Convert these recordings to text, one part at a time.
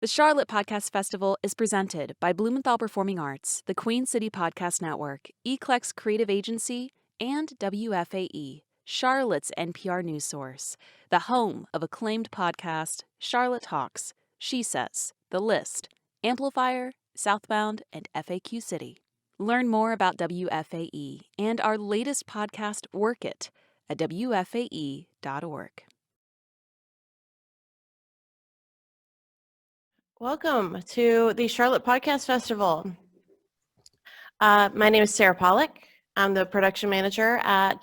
The Charlotte Podcast Festival is presented by Blumenthal Performing Arts, the Queen City Podcast Network, Eclecs Creative Agency, and WFAE, Charlotte's NPR news source, the home of acclaimed podcast Charlotte Talks, She Says, The List, Amplifier, Southbound, and FAQ City. Learn more about WFAE and our latest podcast, Work It, at WFAE.org. Welcome to the Charlotte Podcast Festival. My name is Sarah Pollack. I'm the production manager at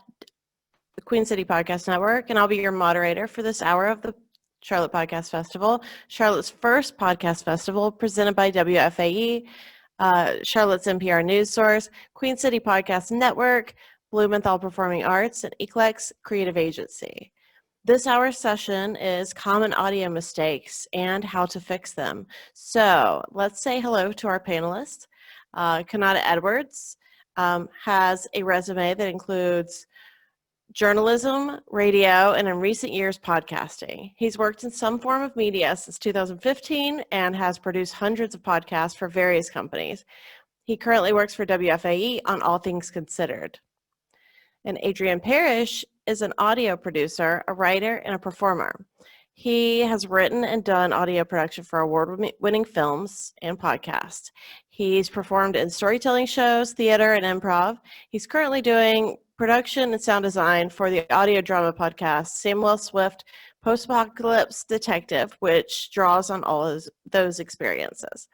the Queen City Podcast Network, and I'll be your moderator for this hour of the Charlotte Podcast Festival, Charlotte's first podcast festival presented by WFAE, Charlotte's NPR news source, Queen City Podcast Network, Blumenthal Performing Arts, and Eclecs Creative Agency. This hour's session is common audio mistakes and how to fix them. So let's say hello to our panelists. Konata Edwards has a resume that includes journalism, radio, and in recent years, podcasting. He's worked in some form of media since 2015 and has produced hundreds of podcasts for various companies. He currently works for WFAE on All Things Considered. And Adrian Parrish is an audio producer, a writer, and a performer. He has written and done audio production for award-winning films and podcasts. He's performed in storytelling shows, theater, and improv. He's currently doing production and sound design for the audio drama podcast Samwel Swift Post-Apocalypse Detective, which draws on all of those experiences.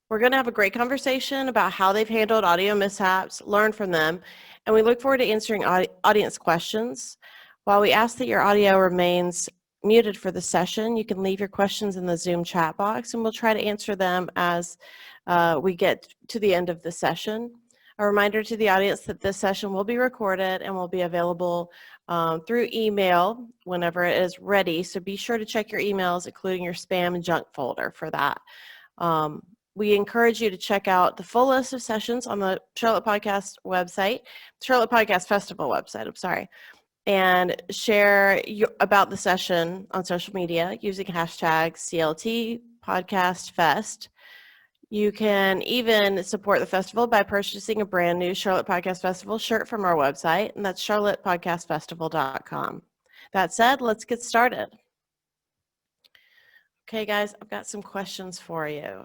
We're going to have a great conversation about how they've handled audio mishaps, learned from them, and we look forward to answering audience questions. While we ask that your audio remains muted for the session, you can leave your questions in the Zoom chat box, and we'll try to answer them as we get to the end of the session. A reminder to the audience that this session will be recorded and will be available through email whenever it is ready, so be sure to check your emails, including your spam and junk folder for that. We encourage you to check out the full list of sessions on the Charlotte Podcast website, Charlotte Podcast Festival website, I'm sorry, and share about the session on social media using hashtag CLT Podcast Fest. You can even support the festival by purchasing a brand new Charlotte Podcast Festival shirt from our website, and that's charlottepodcastfestival.com. That said, let's get started. Okay, guys, I've got some questions for you.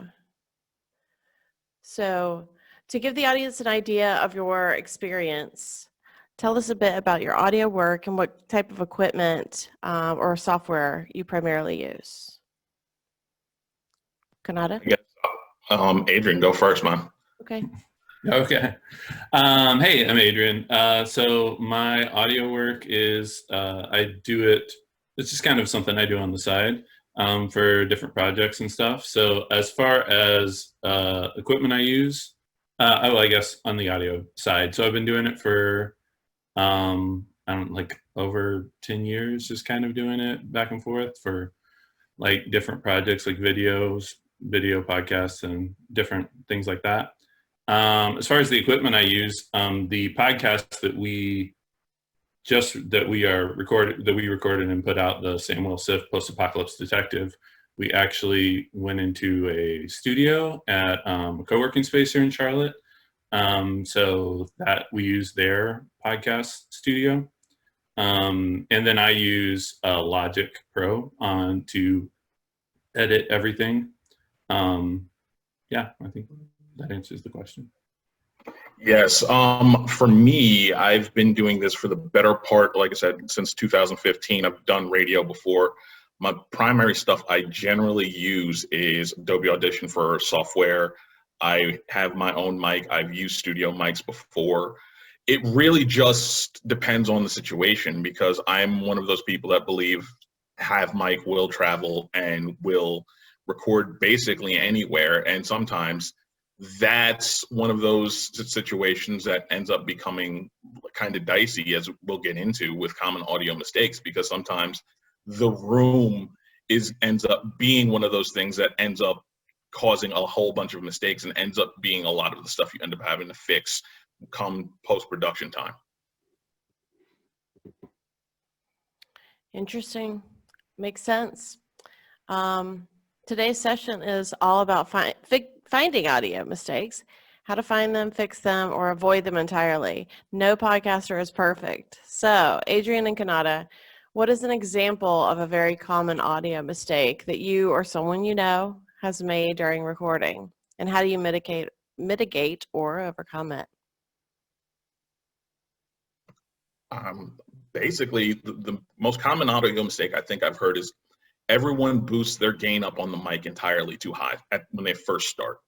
So to give the audience an idea of your experience, tell us a bit about your audio work and what type of equipment or software you primarily use. Konata? Yes. Adrian, go first, man. Okay. Okay. Hey, I'm Adrian. So my audio work is, I do it, it's just kind of something I do on the side for different projects and stuff. So as far as equipment I use, I guess on the audio side. So I've been doing it for, like over 10 years, just kind of doing it back and forth for like different projects, like video podcasts and different things like that. As far as the equipment I use, the podcast that we recorded and put out, the Samwel Swift Post-Apocalypse Detective, we actually went into a studio at a co-working space here in Charlotte. So that we use their podcast studio. And then I use Logic Pro to edit everything. Yeah, I think that answers the question. Yes. For me, I've been doing this for the better part, like I said, since 2015. I've done radio before. My primary stuff I generally use is Adobe Audition for software. I have my own mic. I've used studio mics before. It really just depends on the situation, because I'm one of those people that believe have mic will travel and will record basically anywhere. And sometimes that's one of those situations that ends up becoming kind of dicey, as we'll get into with common audio mistakes, because sometimes the room ends up being one of those things that ends up causing a whole bunch of mistakes and ends up being a lot of the stuff you end up having to fix come post-production time. Interesting. Makes sense. Today's session is all about finding audio mistakes, how to find them, fix them, or avoid them entirely. No podcaster is perfect. So, Adrian and Konata, what is an example of a very common audio mistake that you or someone you know has made during recording? And how do you mitigate or overcome it? Basically, the most common audio mistake I think I've heard is everyone boosts their gain up on the mic entirely too high when they first start.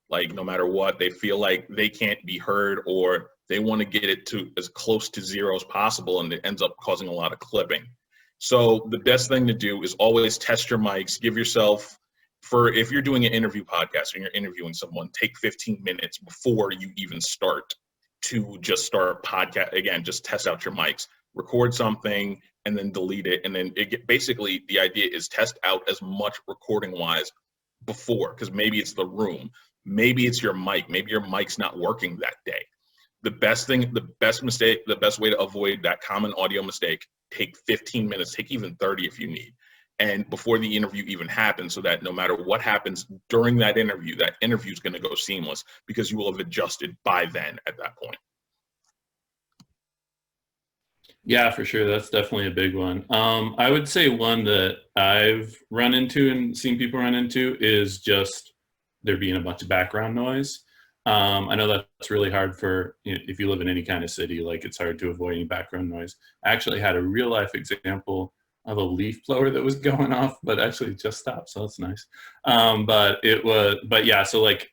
Like, no matter what, they feel like they can't be heard, or they want to get it to as close to zero as possible, and it ends up causing a lot of clipping. So the best thing to do is always test your mics. Give yourself, if you're doing an interview podcast and you're interviewing someone, take 15 minutes before you even start to just start podcast. Again, just test out your mics, record something, and then delete it. And then basically the idea is test out as much recording wise before, because maybe it's the room, maybe it's your mic, maybe your mic's not working that day. The best way to avoid that common audio mistake, take 15 minutes, take even 30 if you need, and before the interview even happens, so that no matter what happens during that interview is going to go seamless, because you will have adjusted by then at that point. Yeah, for sure. That's definitely a big one. I would say one that I've run into and seen people run into is just there being a bunch of background noise. I know that's really hard for, if you live in any kind of city, like it's hard to avoid any background noise. I actually had a real life example of a leaf blower that was going off, but actually it just stopped, so that's nice. But yeah, so like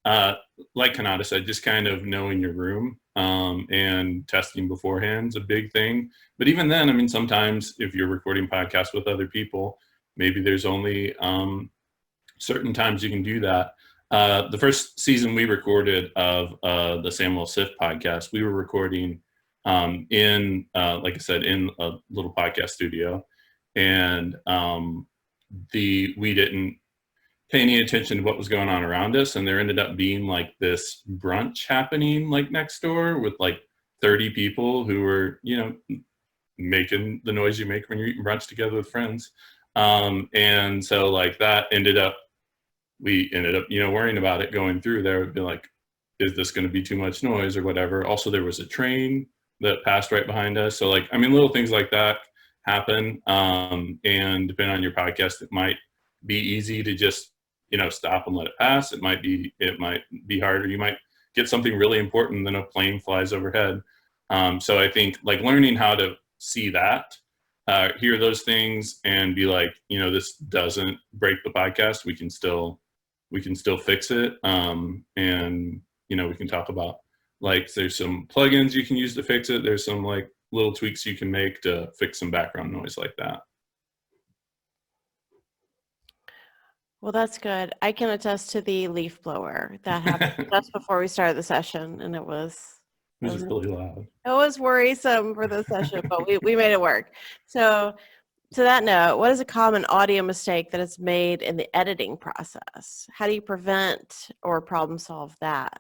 Konata said, just kind of knowing your room and testing beforehand is a big thing. But even then, I mean, sometimes if you're recording podcasts with other people, maybe there's only certain times you can do that. The first season we recorded of the Samwel Sift podcast, we were recording in, like I said, in a little podcast studio, and we didn't pay any attention to what was going on around us, and there ended up being like this brunch happening like next door with like 30 people who were, making the noise you make when you're eating brunch together with friends. And so like we ended up, worrying about it going through there. Would be like, is this going to be too much noise or whatever? Also, there was a train that passed right behind us. So like, I mean, little things like that happen. And depending on your podcast, it might be easy to just, stop and let it pass. It might be harder. You might get something really important, then a plane flies overhead. So I think like learning how to see that, hear those things and be like, this doesn't break the podcast. We can still fix it. And, we can talk about like, there's some plugins you can use to fix it. There's some like little tweaks you can make to fix some background noise like that. Well, that's good. I can attest to the leaf blower that happened just before we started the session, and it was really loud. It was worrisome for the session, but we made it work. So, to that note, what is a common audio mistake that is made in the editing process? How do you prevent or problem solve that?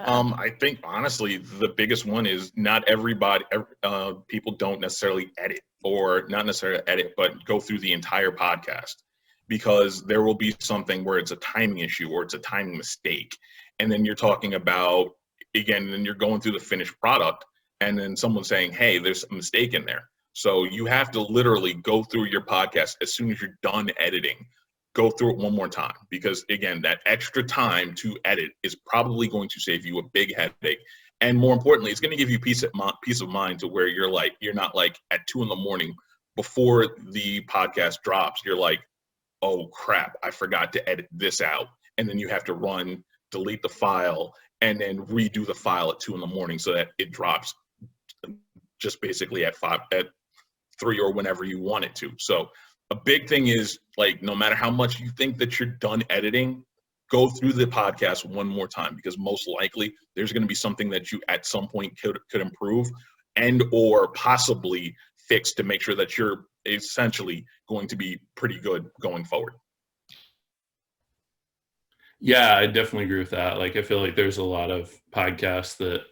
I think honestly, the biggest one is not everybody, people don't necessarily edit, or not necessarily edit, but go through the entire podcast, because there will be something where it's a timing issue or it's a timing mistake. And then you're talking about, again, then you're going through the finished product, and then someone's saying, hey, there's a mistake in there. So you have to literally go through your podcast as soon as you're done editing. Go through it one more time, because again, that extra time to edit is probably going to save you a big headache, and more importantly, it's going to give you peace of mind to where you're not like at 2 a.m. before the podcast drops. You're like, oh crap, I forgot to edit this out, and then you have to delete the file, and then redo the file at 2 a.m. so that it drops just basically at 3 or whenever you want it to. So a big thing is, like, no matter how much you think that you're done editing, go through the podcast one more time, because most likely there's going to be something that you at some point could improve and or possibly fix to make sure that you're essentially going to be pretty good going forward. Yeah, I definitely agree with that. Like, I feel like there's a lot of podcasts that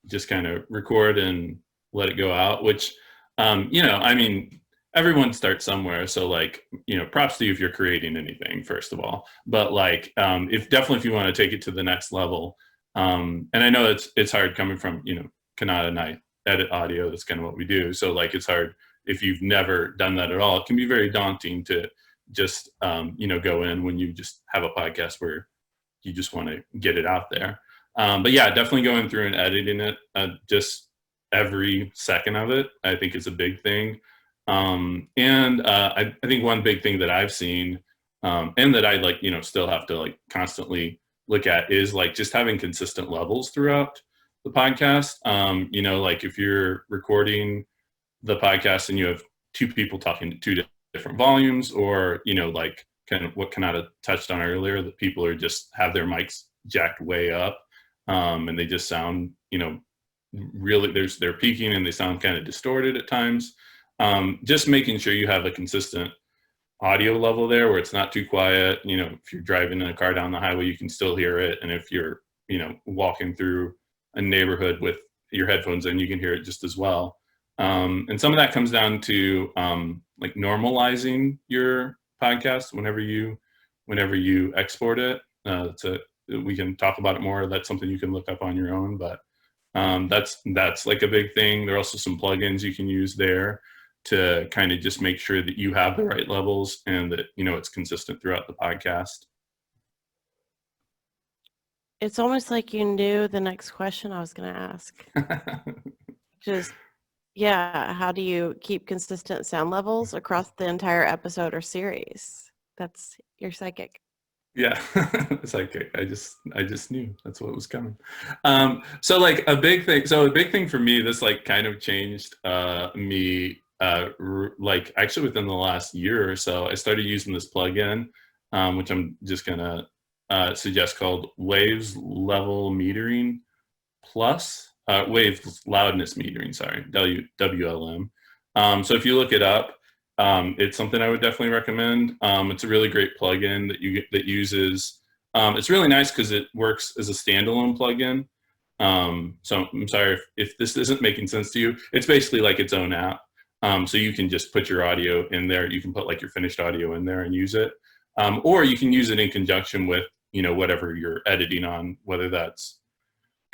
just kind of record and let it go out, which, I mean, everyone starts somewhere. So like, props to you if you're creating anything, first of all. But like, if you want to take it to the next level, and I know it's hard coming from, Konata and I edit audio. That's kind of what we do. So like, it's hard if you've never done that at all. It can be very daunting to just, go in when you just have a podcast where you just want to get it out there. But yeah, definitely going through and editing it, just every second of it, I think is a big thing. I think one big thing that I've seen, and that I like, still have to like constantly look at is like just having consistent levels throughout the podcast. Like if you're recording the podcast and you have two people talking to two different volumes, or, like kind of what Konata touched on earlier, that people are just have their mics jacked way up, and they just sound, really, they're peaking and they sound kind of distorted at times. Just making sure you have a consistent audio level there where it's not too quiet. If you're driving in a car down the highway, you can still hear it. And if you're, walking through a neighborhood with your headphones in, you can hear it just as well. And some of that comes down to like normalizing your podcast whenever you export it. We can talk about it more. That's something you can look up on your own, but that's like a big thing. There are also some plugins you can use there to kind of just make sure that you have the right levels and that, it's consistent throughout the podcast. It's almost like you knew the next question I was going to ask. Just, yeah, how do you keep consistent sound levels across the entire episode or series? That's your psychic. Yeah, psychic. I just knew that's what was coming. So like a big thing for me, this like kind of changed me. Like actually within the last year or so, I started using this plugin, which I'm just gonna suggest, called Waves Level Metering Plus, Waves Loudness Metering, sorry, WLM. So if you look it up, it's something I would definitely recommend. It's a really great plugin that uses, it's really nice because it works as a standalone plugin. So I'm sorry if this isn't making sense to you. It's basically like its own app. So you can just put your audio in there. You can put like your finished audio in there and use it. Or you can use it in conjunction with, whatever you're editing on, whether that's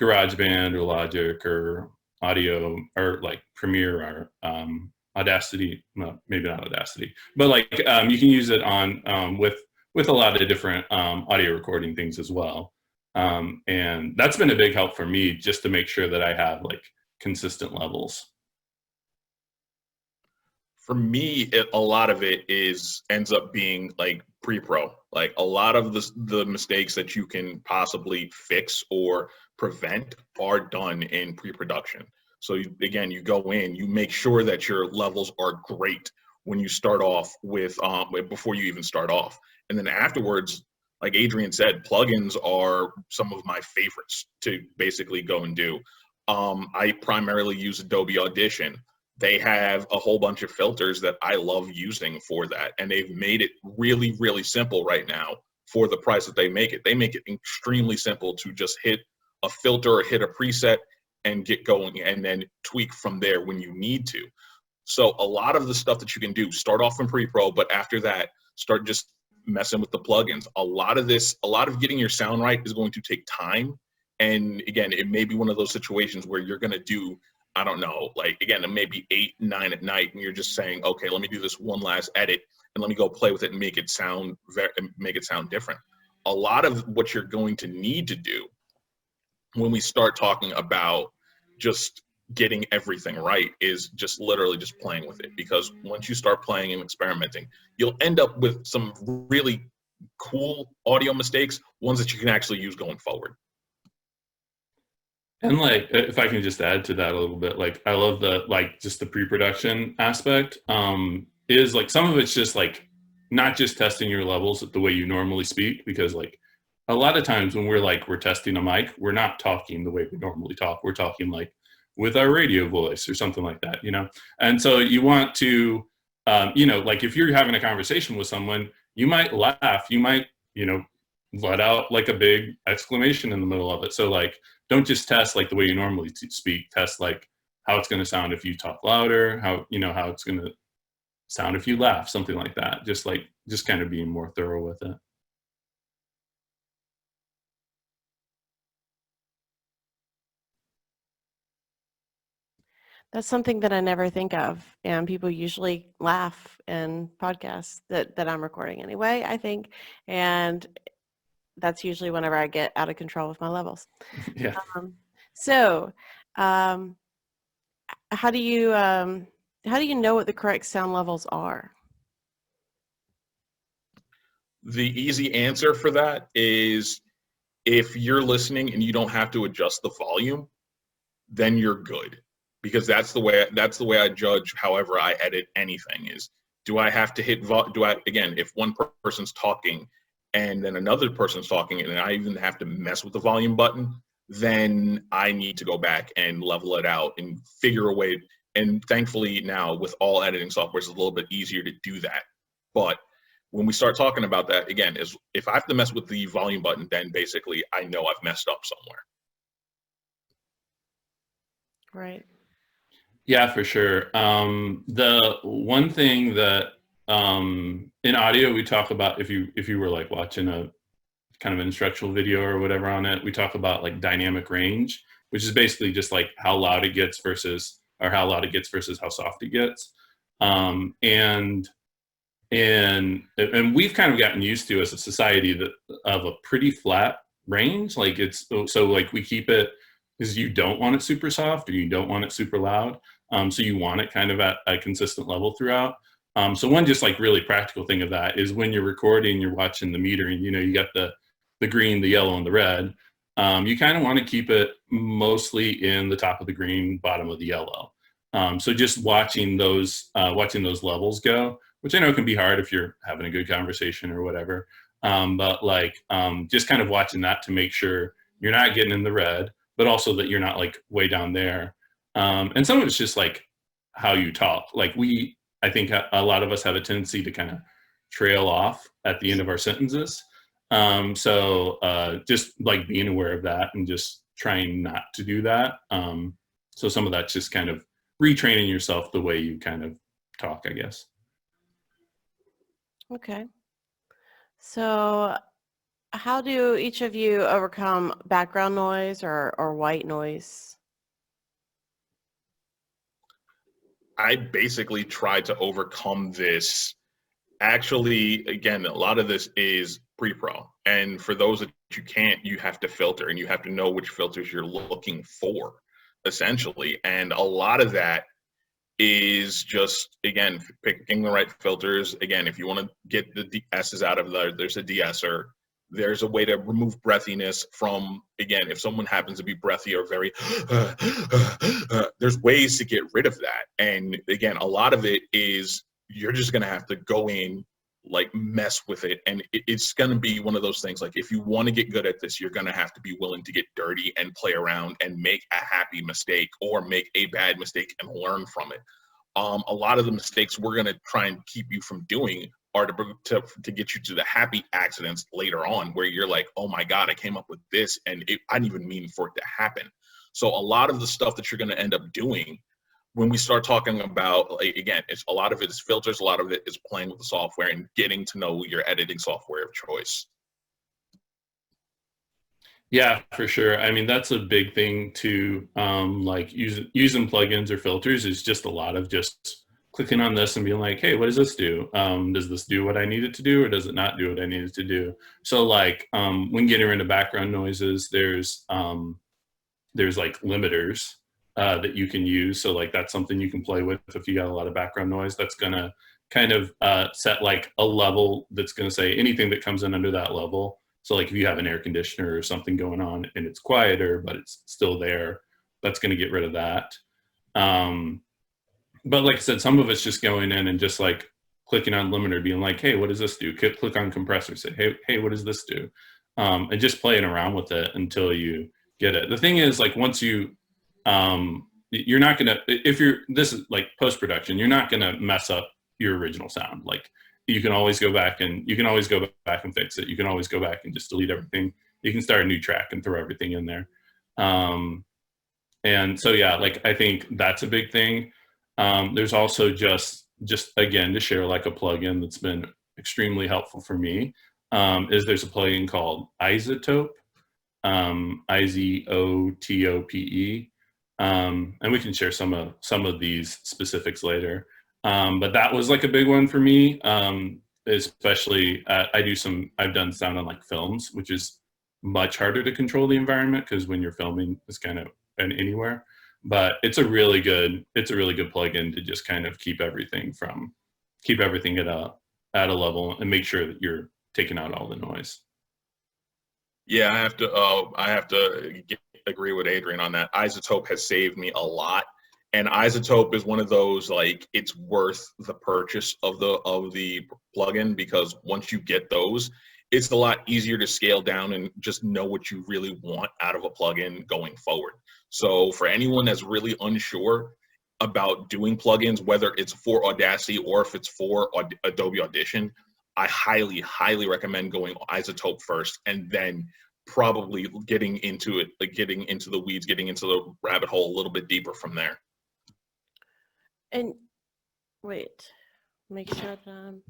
GarageBand or Logic or Audio or like Premiere or Audacity. Well, maybe not Audacity, but like you can use it on with a lot of different audio recording things as well. And that's been a big help for me, just to make sure that I have like consistent levels. For me, a lot of it ends up being like pre-pro. Like a lot of the mistakes that you can possibly fix or prevent are done in pre-production. So again, you go in, you make sure that your levels are great when you start off with, before you even start off. And then afterwards, like Adrian said, plugins are some of my favorites to basically go and do. I primarily use Adobe Audition. They have a whole bunch of filters that I love using for that. And they've made it really, really simple right now for the price that they make it. They make it extremely simple to just hit a filter or hit a preset and get going, and then tweak from there when you need to. So a lot of the stuff that you can do, start off in pre-pro, but after that, start just messing with the plugins. A lot of getting your sound right is going to take time. And again, it may be one of those situations where you're going to do, I don't know, like again, it may be 8, 9 at night, and you're just saying, okay, let me do this one last edit and let me go play with it and make it sound different. A lot of what you're going to need to do when we start talking about just getting everything right is just literally just playing with it, because once you start playing and experimenting, you'll end up with some really cool audio mistakes, ones that you can actually use going forward. And like, if I can just add to that a little bit, like I love just the pre-production aspect, is like some of it's just like not just testing your levels the way you normally speak, because like a lot of times when we're testing a mic, we're not talking the way we normally talk. We're talking like with our radio voice or something like that, And so you want to, like if you're having a conversation with someone, you might laugh, you might, let out like a big exclamation in the middle of it. So like, don't just test like the way you normally speak, test like how it's going to sound if you talk louder, how it's going to sound if you laugh, something like that. Just kind of being more thorough with it. That's something that I never think of, and people usually laugh in podcasts that I'm recording anyway, I think, and that's usually whenever I get out of control with my levels. Yeah. So, how do you know what the correct sound levels are? The easy answer for that is if you're listening and you don't have to adjust the volume, then you're good. Because that's the way I judge however I edit anything is, do I have to again, if one person's talking and then another person's talking and I even have to mess with the volume button, then I need to go back and level it out and figure a way. And thankfully now with all editing software, it's a little bit easier to do that. But when we start talking about that, again, is if I have to mess with the volume button, then basically I know I've messed up somewhere. Right. Yeah, for sure. The one thing that in audio we talk about, if you were like watching a kind of an instructional video or whatever on it, we talk about like dynamic range, which is basically just like how loud it gets versus how soft it gets. And we've kind of gotten used to as a society of a pretty flat range. Like so like we keep it because you don't want it super soft or you don't want it super loud. So you want it kind of at a consistent level throughout. So one just like really practical thing of that is when you're recording, you're watching the meter and, you got the green, the yellow, and the red. You kind of want to keep it mostly in the top of the green, bottom of the yellow. So just watching those levels go, which I know can be hard if you're having a good conversation or whatever. But like just kind of watching that to make sure you're not getting in the red, but also that you're not like way down there. And some of it's just like how you talk. Like I think a lot of us have a tendency to kind of trail off at the end of our sentences. So just like being aware of that and just trying not to do that. So some of that's just kind of retraining yourself the way you kind of talk, I guess. Okay. So how do each of you overcome background noise or white noise? I basically try to overcome this. Actually, again, a lot of this is pre-pro. And for those that you can't, you have to filter and you have to know which filters you're looking for, essentially. And a lot of that is just, again, picking the right filters. Again, if you want to get the S's out of there's a de-esser. There's a way to remove breathiness from, again, if someone happens to be breathy or very, there's ways to get rid of that. And again, a lot of it is you're just going to have to go in, like mess with it. And it's going to be one of those things, like if you want to get good at this, you're going to have to be willing to get dirty and play around and make a happy mistake or make a bad mistake and learn from it. A lot of the mistakes we're going to try and keep you from doing are to get you to the happy accidents later on where you're like, oh my God, I came up with this and I didn't even mean for it to happen. So a lot of the stuff that you're going to end up doing when we start talking about, like, again, it's a lot of it is filters, a lot of it is playing with the software and getting to know your editing software of choice. Yeah, for sure. I mean, that's a big thing too. Like using plugins or filters is just a lot of just clicking on this and being like, hey, what does this do? Does this do what I need it to do or does it not do what I need it to do? So like when getting rid of background noises, there's like limiters that you can use. So like that's something you can play with if you got a lot of background noise. That's gonna kind of set like a level that's gonna say anything that comes in under that level. So like if you have an air conditioner or something going on and it's quieter, but it's still there, that's going to get rid of that. But like I said, some of it's just going in and just like clicking on limiter, being like, hey, what does this do? Click on compressor, say, hey, what does this do? And just playing around with it until you get it. The thing is, like once you're not going to, this is like post-production, you're not going to mess up your original sound. Like you can always go back and fix it. You can always go back and just delete everything. You can start a new track and throw everything in there. And so, yeah, like I think that's a big thing. There's also just just again, to share like a plugin that's been extremely helpful for me, is there's a plugin called Izotope, Izotope, and we can share some of these specifics later. But that was like a big one for me, especially I've done sound on like films, which is much harder to control the environment because when you're filming, it's kind of anywhere. But it's a really good plugin to just kind of keep everything at a level and make sure that you're taking out all the noise. Yeah, I have to agree with Adrian on that. Izotope has saved me a lot, and Izotope is one of those, like, it's worth the purchase of the plugin, because once you get those, it's a lot easier to scale down and just know what you really want out of a plugin going forward. So for anyone that's really unsure about doing plugins, whether it's for Audacity or if it's for Adobe Audition, I highly, highly recommend going Izotope first, and then probably getting into it, like getting into the weeds, getting into the rabbit hole a little bit deeper from there. And wait, make sure that I'm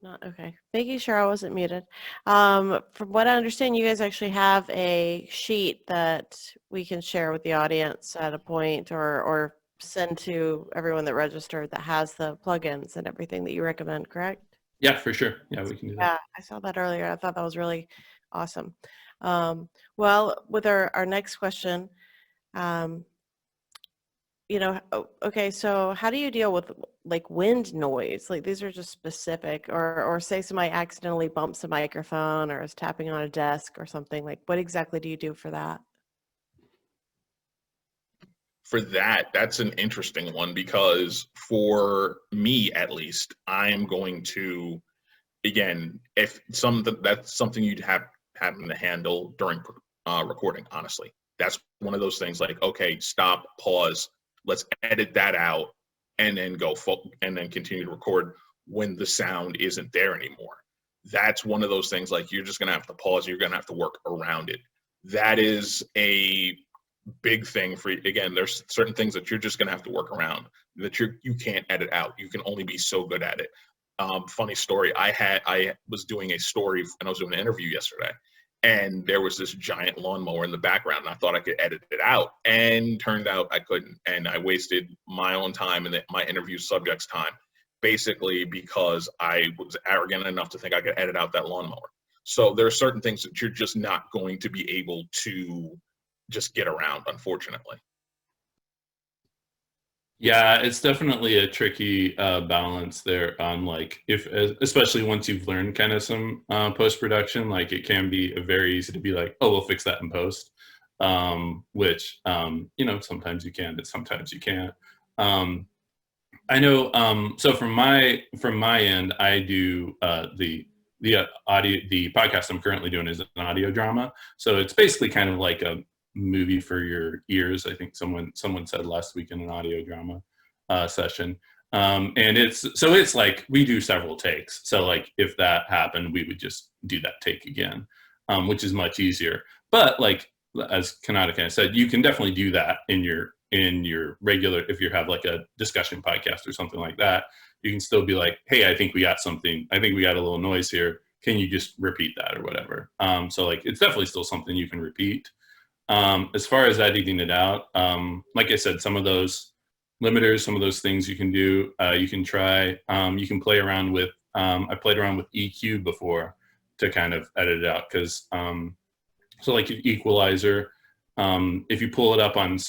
not okay. Making sure I wasn't muted. From what I understand, you guys actually have a sheet that we can share with the audience at a point, or send to everyone that registered, that has the plugins and everything that you recommend, correct? Yeah, for sure. Yeah, we can do that. Yeah, I saw that earlier. I thought that was really awesome. Well, with our next question, okay, so how do you deal with like wind noise? Like, these are just specific, or say somebody accidentally bumps a microphone or is tapping on a desk or something. Like, what exactly do you do for that? For that, that's an interesting one, because for me, at least, I am going to, again, if that's something you'd happen to handle during recording, honestly. That's one of those things, like, okay, stop, pause, let's edit that out, and then and then continue to record when the sound isn't there anymore. That's one of those things, like, you're just gonna have to pause, you're gonna have to work around it. That is a big thing for, again, there's certain things that you're just gonna have to work around, that you can't edit out. You can only be so good at it. Funny story, I was doing a story and I was doing an interview yesterday, and there was this giant lawnmower in the background, and I thought I could edit it out, and turned out I couldn't, and I wasted my own time and my interview subject's time, basically because I was arrogant enough to think I could edit out that lawnmower. So there are certain things that you're just not going to be able to just get around, unfortunately. Yeah, it's definitely a tricky balance there on, like, especially once you've learned kind of some post-production, like, it can be very easy to be like, oh, we'll fix that in post, which, sometimes you can, but sometimes you can't. I know, so from my end, I do the podcast I'm currently doing is an audio drama. So it's basically kind of like a movie for your ears. I think someone said last week in an audio drama session, and it's like we do several takes. So like if that happened, we would just do that take again, which is much easier. But like as Konata kind of said, you can definitely do that in your regular, if you have like a discussion podcast or something like that. You can still be like, hey, I think we got a little noise here. Can you just repeat that or whatever? So like it's definitely still something you can repeat. As far as editing it out, like I said, some of those limiters, some of those things you can do, you can try, you can play around with, I played around with EQ before to kind of edit it out, because, so like equalizer, if you pull it up on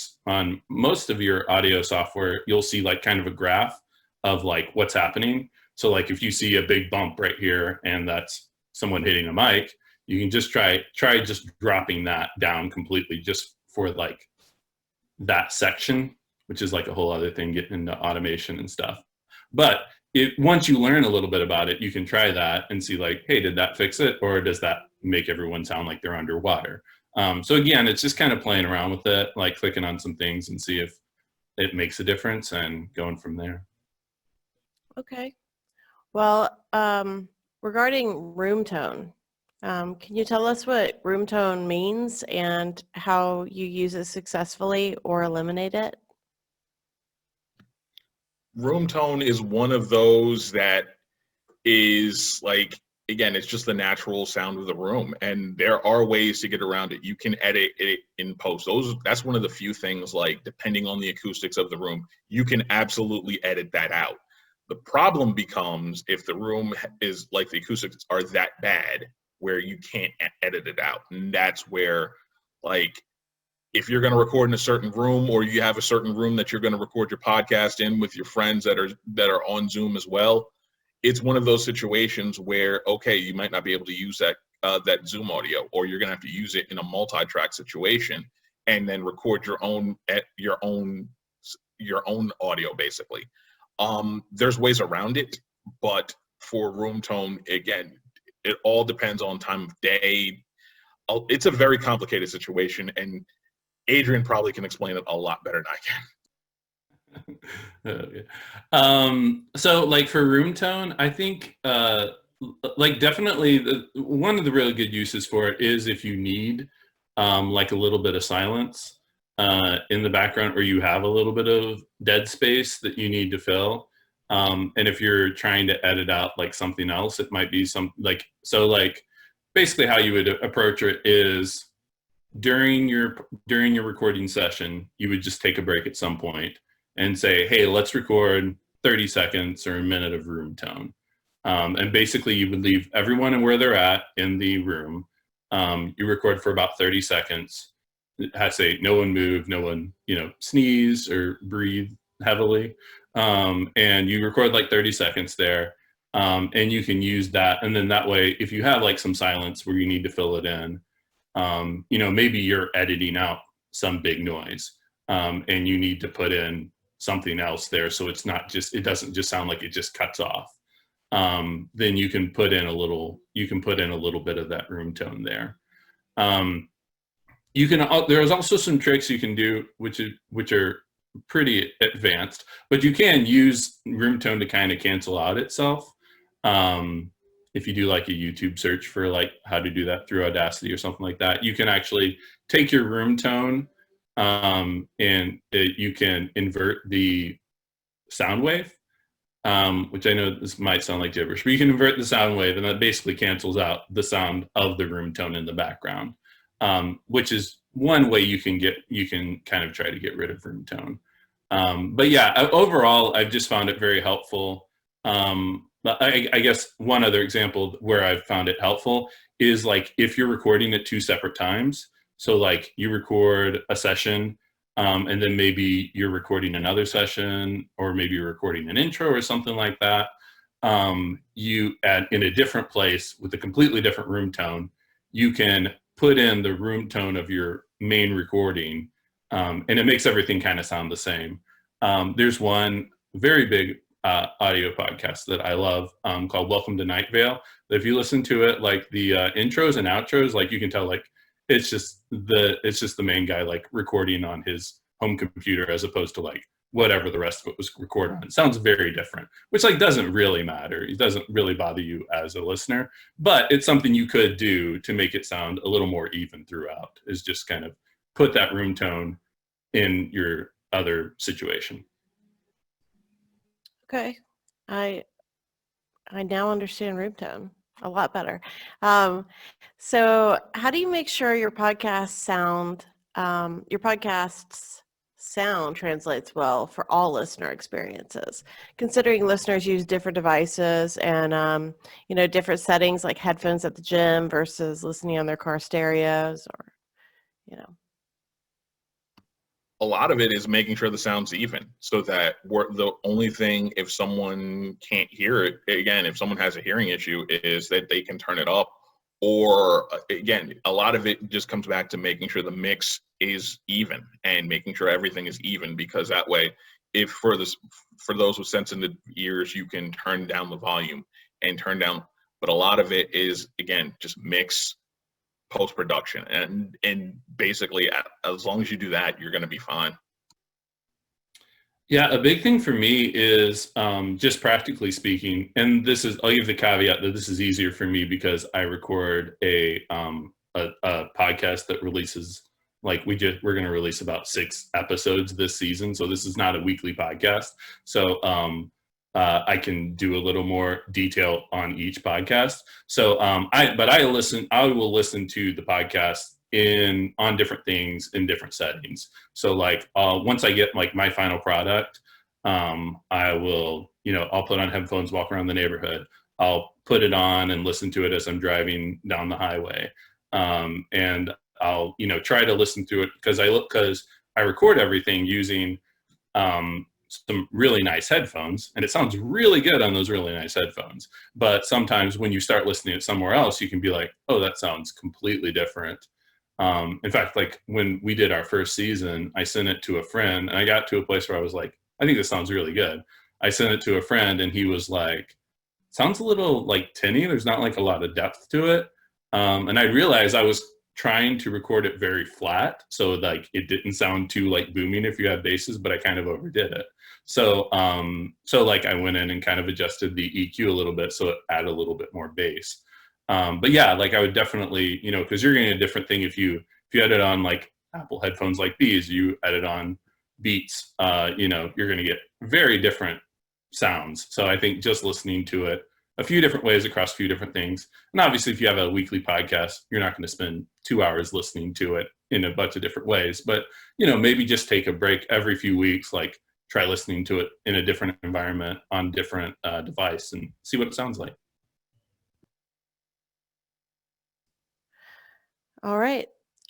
most of your audio software, you'll see like kind of a graph of like what's happening. So like if you see a big bump right here and that's someone hitting a mic, you can just try just dropping that down completely just for like that section, which is like a whole other thing, getting into automation and stuff. But once you learn a little bit about it, you can try that and see like, hey, did that fix it? Or does that make everyone sound like they're underwater? So again, it's just kind of playing around with it, like clicking on some things and see if it makes a difference and going from there. Okay. Well, regarding room tone, can you tell us what room tone means and how you use it successfully or eliminate it? room tone is one of those that is like, again, it's just the natural sound of the room, and there are ways to get around it. You can edit it in post. That's one of the few things, like, depending on the acoustics of the room, you can absolutely edit that out. The problem becomes if the room is like, the acoustics are that bad where you can't edit it out. And that's where, like, if you're going to record in a certain room, or you have a certain room that you're going to record your podcast in with your friends that are on Zoom as well, it's one of those situations where, okay, you might not be able to use that Zoom audio, or you're going to have to use it in a multi-track situation and then record your own audio, basically. There's ways around it, but for room tone, again, it all depends on time of day. It's a very complicated situation, and Adrian probably can explain it a lot better than I can. So like for room tone, I think like definitely one of the really good uses for it is if you need like a little bit of silence in the background, or you have a little bit of dead space that you need to fill. And if you're trying to edit out like something else, it might be like basically how you would approach it is during your recording session, you would just take a break at some point and say, hey, let's record 30 seconds or a minute of room tone. And basically you would leave everyone where they're at in the room. You record for about 30 seconds. It has to say no one move, no one, sneeze or breathe heavily. And you record like 30 seconds there. And you can use that. And then that way, if you have like some silence where you need to fill it in, maybe you're editing out some big noise and you need to put in something else there, so it doesn't just sound like it just cuts off. Then you can put in a little bit of that room tone there. There's also some tricks you can do which are pretty advanced, but you can use room tone to kind of cancel out itself. If you do like a YouTube search for like how to do that through Audacity or something like that, you can actually take your room tone you can invert the sound wave, which I know this might sound like gibberish, but you can invert the sound wave, and that basically cancels out the sound of the room tone in the background, which is one way you can kind of try to get rid of room tone. But yeah, overall, I've just found it very helpful. But I guess one other example where I've found it helpful is like if you're recording at two separate times. So like you record a session and then maybe you're recording another session, or maybe you're recording an intro or something like that. You add in a different place with a completely different room tone, you can put in the room tone of your main recording and it makes everything kind of sound the same. There's one very big audio podcast that I love called Welcome to Night Vale. If you listen to it, like the intros and outros, like you can tell like it's just the main guy like recording on his home computer as opposed to like whatever the rest of it was recorded on. It sounds very different, which like doesn't really matter. It doesn't really bother you as a listener, but it's something you could do to make it sound a little more even throughout, is just kind of put that room tone in your other situation. Okay. I now understand room tone a lot better. So how do you make sure your podcasts sound translates well for all listener experiences, considering listeners use different devices and different settings, like headphones at the gym versus listening on their car stereos, or A lot of it is making sure the sound's even, so that the only thing, if someone can't hear it, again, if someone has a hearing issue, is that they can turn it up. Or again, a lot of it just comes back to making sure the mix is even and making sure everything is even, because that way, if for those with sensitive ears, you can turn down the volume and turn down. But a lot of it is, again, just mix, post-production, and basically as long as you do that, you're going to be fine. Yeah, a big thing for me is just practically speaking, and I'll give the caveat that this is easier for me because I record a podcast that releases like we're going to release about 6 episodes this season. So this is not a weekly podcast. So I can do a little more detail on each podcast. So I will listen to the podcast on different things in different settings. So like once I get like my final product, I will, I'll put on headphones, walk around the neighborhood. I'll put it on and listen to it as I'm driving down the highway. And I'll, try to listen to it because I record everything using some really nice headphones, and it sounds really good on those really nice headphones. But sometimes when you start listening to it somewhere else, you can be like, oh, that sounds completely different. In fact, like when we did our first season, I sent it to a friend, and I got to a place where I was like, I think this sounds really good. I sent it to a friend, and he was like, sounds a little like tinny. There's not like a lot of depth to it. And I realized I was trying to record it very flat, so like it didn't sound too like booming if you have basses, but I kind of overdid it. So like I went in and kind of adjusted the EQ a little bit so it added a little bit more bass. But yeah, like I would definitely, because you're getting a different thing if you edit on like Apple headphones like these, you edit on Beats, you're going to get very different sounds. So I think just listening to it a few different ways across a few different things. And obviously if you have a weekly podcast, you're not going to spend 2 hours listening to it in a bunch of different ways, but maybe just take a break every few weeks, like try listening to it in a different environment on different device and see what it sounds like. All right.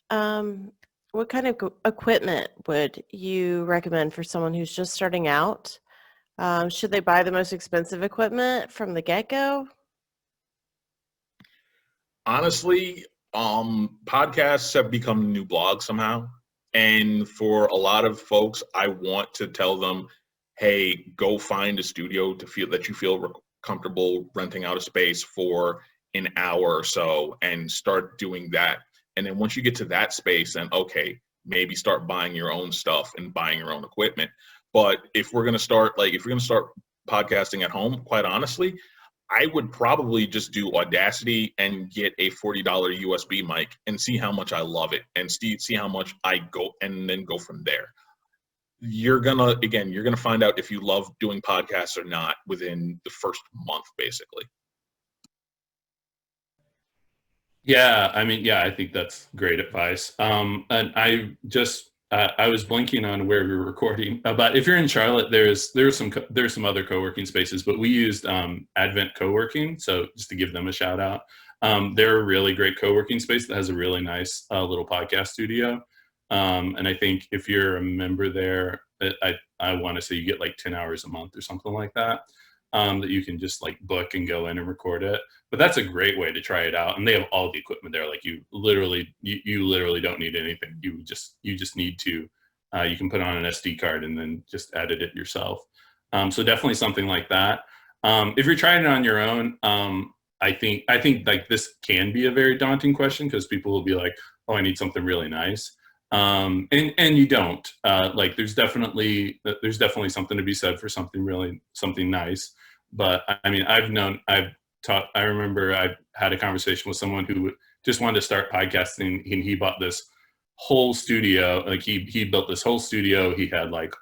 What kind of equipment would you recommend for someone who's just starting out? Should they buy the most expensive equipment from the get-go? Honestly, podcasts have become the new blog somehow. And for a lot of folks, I want to tell them, hey, go find a studio that you feel comfortable renting out a space for an hour or so and start doing that. And then once you get to that space, then okay, maybe start buying your own stuff and buying your own equipment. But if you're going to start podcasting at home, quite honestly, I would probably just do Audacity and get a $40 USB mic and see how much I love it and see how much I go, and then go from there. You're gonna find out if you love doing podcasts or not within the first month, basically. Yeah, I think that's great advice. And I just I was blanking on where we were recording, but if you're in Charlotte, there's some other co-working spaces, but we used Advent Co-working, so just to give them a shout out. They're a really great co-working space that has a really nice little podcast studio, and I think if you're a member there, I want to say you get like 10 hours a month or something like that. That you can just like book and go in and record it. But that's a great way to try it out. And they have all the equipment there. Like you literally don't need anything. You just need to, you can put on an SD card and then just edit it yourself. So definitely something like that. If you're trying it on your own, I think like this can be a very daunting question because people will be like, oh, I need something really nice. And you don't, like there's definitely something to be said for something nice. But I mean, I remember I had a conversation with someone who just wanted to start podcasting, and he bought this whole studio. Like he built this whole studio. He had like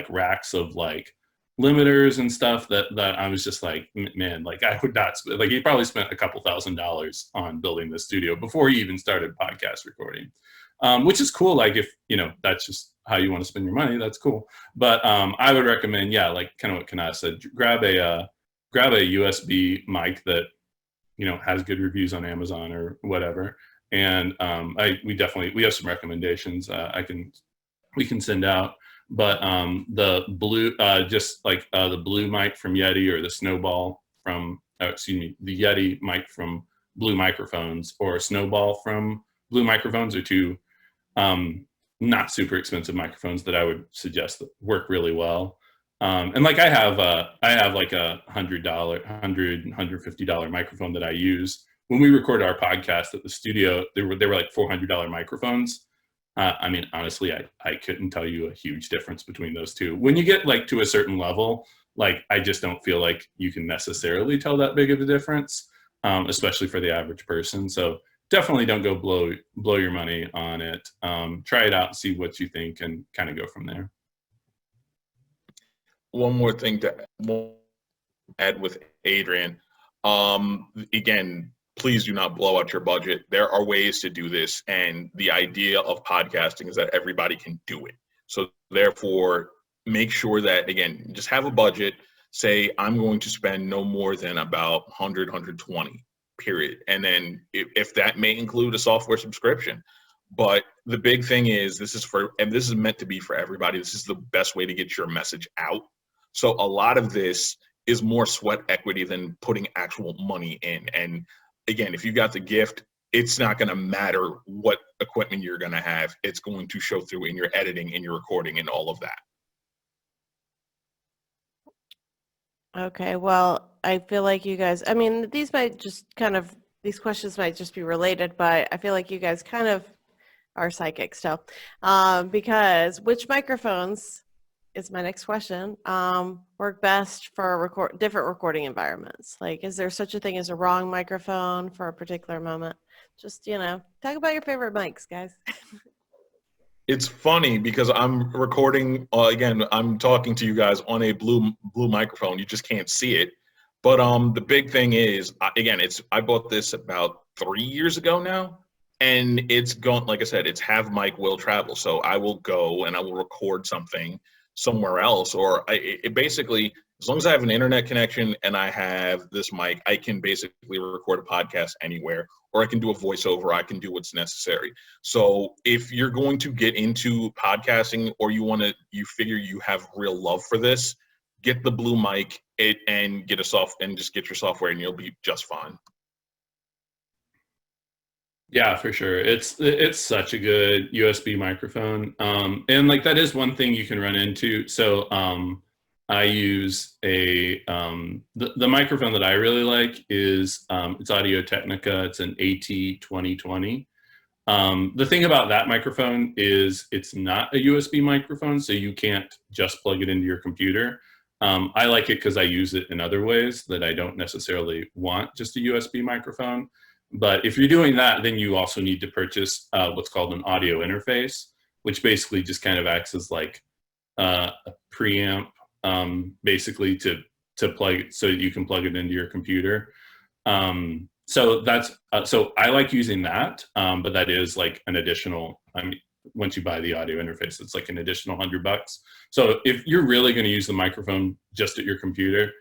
racks of like limiters and stuff that I was just like, man, like I would not, like he probably spent a couple $1,000s on building this studio before he even started podcast recording. Which is cool. Like if, that's just how you want to spend your money, that's cool. But I would recommend, like kind of what Konata said, grab a USB mic that, has good reviews on Amazon or whatever. And we have some recommendations we can send out. But the blue, just like the blue mic from Yeti, or the Snowball from, the Yeti mic from Blue Microphones, or Snowball from Blue Microphones, are two not super expensive microphones that I would suggest that work really well. And like I have like a $150 microphone that I use. When we recorded our podcast at the studio, they were like $400 microphones. I mean, honestly, I couldn't tell you a huge difference between those two. When you get like to a certain level, like I just don't feel like you can necessarily tell that big of a difference, especially for the average person. So definitely don't go blow your money on it. Try it out, see what you think, and kind of go from there. One more thing to add with Adrian. Again, please do not blow out your budget. There are ways to do this, and the idea of podcasting is that everybody can do it. So therefore, make sure that, again, just have a budget. Say, I'm going to spend no more than about 100, 120, period. And then if that may include a software subscription. But the big thing is, this is meant to be for everybody. This is the best way to get your message out. So a lot of this is more sweat equity than putting actual money in. And again, if you got the gift, it's not going to matter what equipment you're going to have. It's going to show through in your editing, in your recording, and all of that. Okay, well, I feel like you guys, I mean, these questions might just be related, but I feel like you guys kind of are psychic still. Because which microphones, is my next question, work best for different recording environments? Like, is there such a thing as a wrong microphone for a particular moment? Just, talk about your favorite mics, guys. It's funny because I'm recording, again, I'm talking to you guys on a blue microphone. You just can't see it. But the big thing is, again, I bought this about 3 years ago now, and it's going, like I said, it's have mic will travel. So I will go and I will record something somewhere else, or it basically, as long as I have an internet connection and I have this mic, I can basically record a podcast anywhere, or I can do a voiceover, I can do what's necessary. So if you're going to get into podcasting, or you figure you have real love for this, get the blue mic and just get your software, and you'll be just fine. Yeah, for sure. It's such a good USB microphone. And like, that is one thing you can run into. So I use the microphone that I really like is it's Audio-Technica. It's an AT2020. The thing about that microphone is it's not a USB microphone, so you can't just plug it into your computer. I like it because I use it in other ways that I don't necessarily want just a USB microphone. But if you're doing that, then you also need to purchase what's called an audio interface, which basically just kind of acts as like a preamp, basically to plug it so you can plug it into your computer. So I like using that, but that is like an additional, once you buy the audio interface, it's like an additional $100. So if you're really going to use the microphone just at your computer,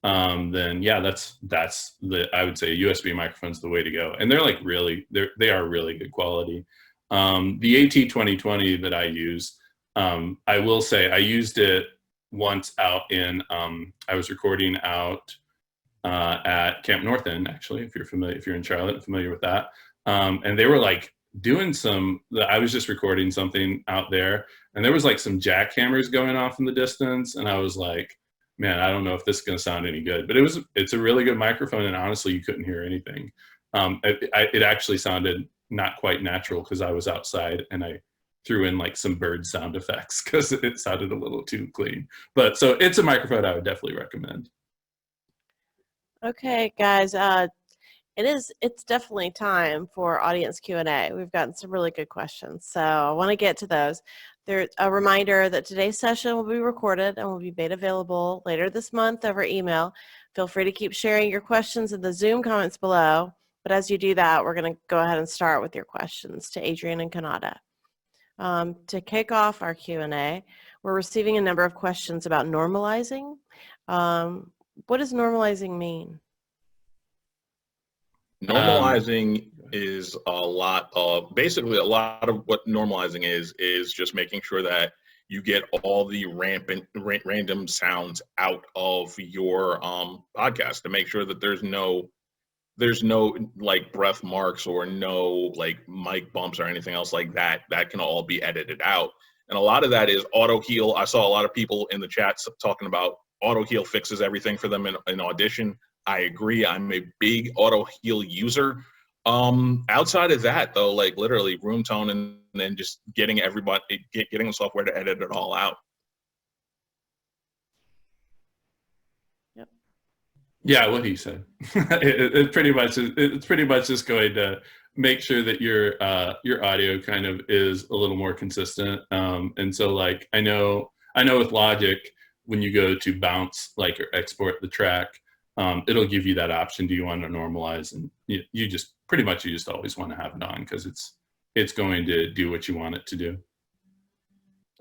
then yeah, I would say a USB microphone's the way to go. And they're like they are really good quality. The AT2020 that I use, I will say I used it once out in, I was recording out at Camp North End, actually, if you're in Charlotte, familiar with that. And they were like doing I was just recording something out there, and there was like some jackhammers going off in the distance. And I was like, man, I don't know if this is going to sound any good, but it's a really good microphone. And honestly, you couldn't hear anything. It actually sounded not quite natural because I was outside and I threw in like some bird sound effects because it sounded a little too clean. But so it's a microphone I would definitely recommend. Okay, guys, it's definitely time for audience Q&A. We've gotten some really good questions, so I want to get to those. There's a reminder that today's session will be recorded and will be made available later this month over email. Feel free to keep sharing your questions in the Zoom comments below, but as you do that, we're going to go ahead and start with your questions to Adrian and Konata. To kick off our Q&A, we're receiving a number of questions about normalizing. What does normalizing mean? Normalizing is basically a lot of what normalizing is just making sure that you get all the random sounds out of your podcast, to make sure that there's no like breath marks or no like mic bumps or anything else like that. That can all be edited out. And a lot of that is auto heal. I saw a lot of people in the chats talking about auto heal fixes everything for them in Audition. I agree. I'm a big auto heal user. Outside of that though, like literally room tone and then just getting getting the software to edit it all out. Yeah, what he said. It's pretty much just going to make sure that your audio kind of is a little more consistent. And so like I know with Logic, when you go to bounce like or export the track, it'll give you that option. Do you want to normalize? And you just pretty much you just always want to have it on because it's going to do what you want it to do.